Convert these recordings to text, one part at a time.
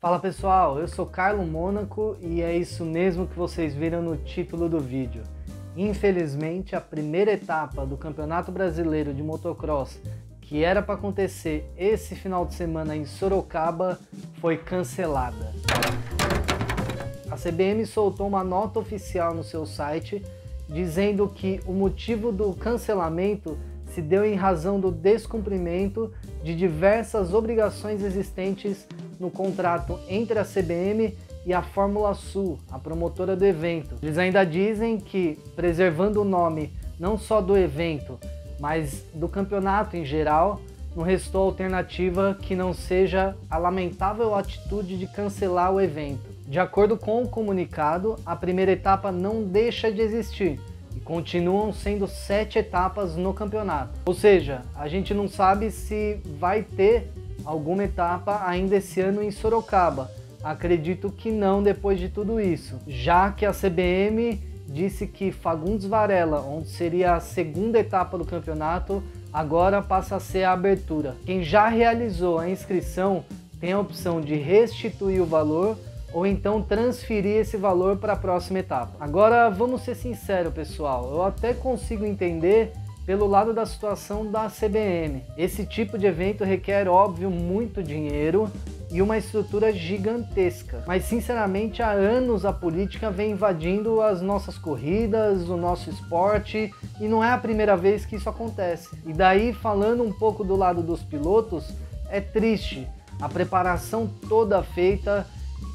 Fala pessoal, eu sou Carlo Mônaco e é isso mesmo que vocês viram no título do vídeo. Infelizmente, a primeira etapa do Campeonato Brasileiro de Motocross, que era para acontecer esse final de semana em Sorocaba, foi cancelada. A CBM soltou uma nota oficial no seu site dizendo que o motivo do cancelamento se deu em razão do descumprimento de diversas obrigações existentes no contrato entre a CBM e a Fórmula Sul, a promotora do evento. Eles ainda dizem que, preservando o nome não só do evento, mas do campeonato em geral, não restou alternativa que não seja a lamentável atitude de cancelar o evento. De acordo com o comunicado, a primeira etapa não deixa de existir e continuam sendo 7 etapas no campeonato. Ou seja, a gente não sabe se vai ter alguma etapa ainda esse ano em Sorocaba. Acredito que não depois de tudo isso, já que a CBM disse que Fagundes Varela, onde seria a segunda etapa do campeonato, agora passa a ser a abertura. Quem já realizou a inscrição tem a opção de restituir o valor ou então transferir esse valor para a próxima etapa. Agora vamos ser sinceros, pessoal, eu até consigo entender pelo lado da situação da CBM. Esse tipo de evento requer, óbvio, muito dinheiro e uma estrutura gigantesca. Mas sinceramente, há anos a política vem invadindo as nossas corridas, o nosso esporte, e não é a primeira vez que isso acontece. E daí, falando um pouco do lado dos pilotos, é triste. A preparação toda feita,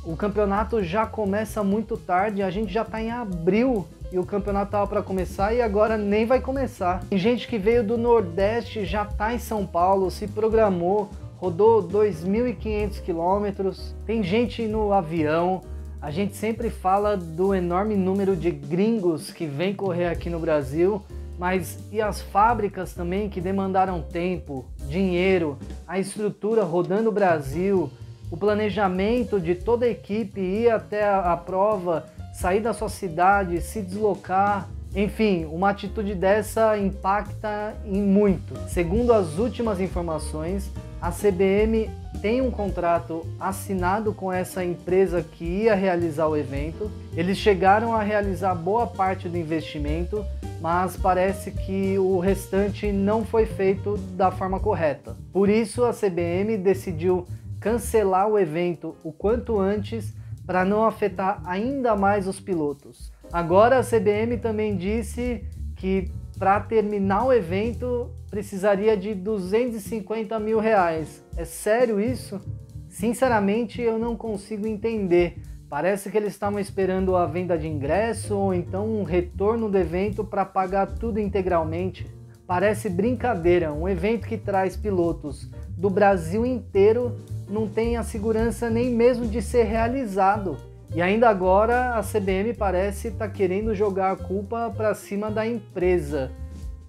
o campeonato já começa muito tarde, a gente já está em abril e o campeonato estava para começar e agora nem vai começar. Tem gente que veio do Nordeste, já está em São Paulo, se programou, rodou 2.500 quilômetros, tem gente no avião. A gente sempre fala do enorme número de gringos que vem correr aqui no Brasil, mas e as fábricas também que demandaram tempo, dinheiro, a estrutura rodando o Brasil, o planejamento de toda a equipe ir até a prova, sair da sua cidade, se deslocar, enfim, uma atitude dessa impacta em muito. Segundo as últimas informações, a CBM tem um contrato assinado com essa empresa que ia realizar o evento. Eles chegaram a realizar boa parte do investimento, mas parece que o restante não foi feito da forma correta. Por isso a CBM decidiu cancelar o evento o quanto antes para não afetar ainda mais os pilotos. Agora a CBM também disse que para terminar o evento precisaria de 250 mil reais. É sério isso? Sinceramente eu não consigo entender. Parece que eles estavam esperando a venda de ingresso ou então um retorno do evento para pagar tudo integralmente. Parece brincadeira, um evento que traz pilotos do Brasil inteiro não tem a segurança nem mesmo de ser realizado. E ainda agora a CBM parece estar querendo jogar a culpa para cima da empresa.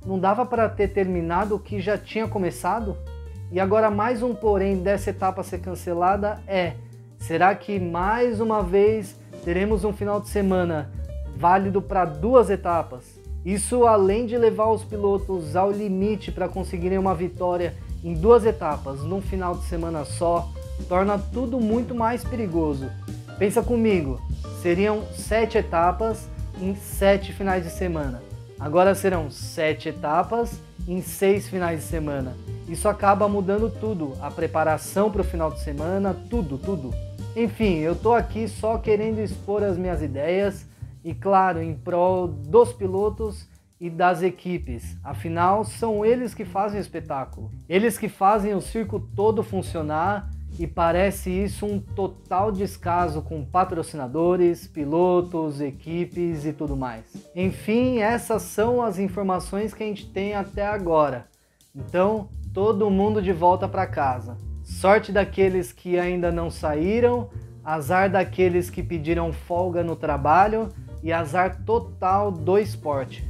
Não dava para ter terminado o que já tinha começado? E agora mais um porém dessa etapa ser cancelada será que mais uma vez teremos um final de semana válido para 2 etapas? Isso, além de levar os pilotos ao limite para conseguirem uma vitória em 2 etapas num final de semana só, torna tudo muito mais perigoso. Pensa comigo, seriam 7 etapas em 7 finais de semana. Agora serão 7 etapas em 6 finais de semana. Isso acaba mudando tudo, a preparação para o final de semana, tudo. Enfim, eu tô aqui só querendo expor as minhas ideias e, claro, em prol dos pilotos e das equipes. Afinal, são eles que fazem o espetáculo. Eles que fazem o circo todo funcionar e parece isso um total descaso com patrocinadores, pilotos, equipes e tudo mais. Enfim, essas são as informações que a gente tem até agora. Então, todo mundo de volta para casa. Sorte daqueles que ainda não saíram, azar daqueles que pediram folga no trabalho e azar total do esporte.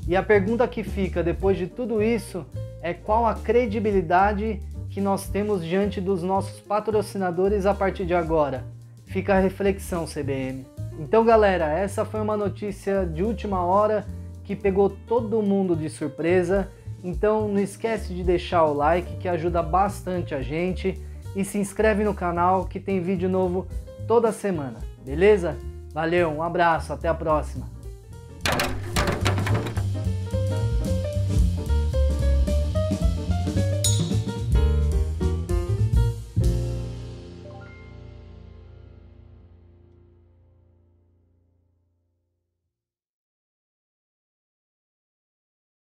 E a pergunta que fica depois de tudo isso é qual a credibilidade que nós temos diante dos nossos patrocinadores a partir de agora. Fica a reflexão, CBM. Então galera, essa foi uma notícia de última hora que pegou todo mundo de surpresa. Então não esquece de deixar o like que ajuda bastante a gente. e se inscreve no canal que tem vídeo novo toda semana, beleza? Valeu, um abraço, até a próxima!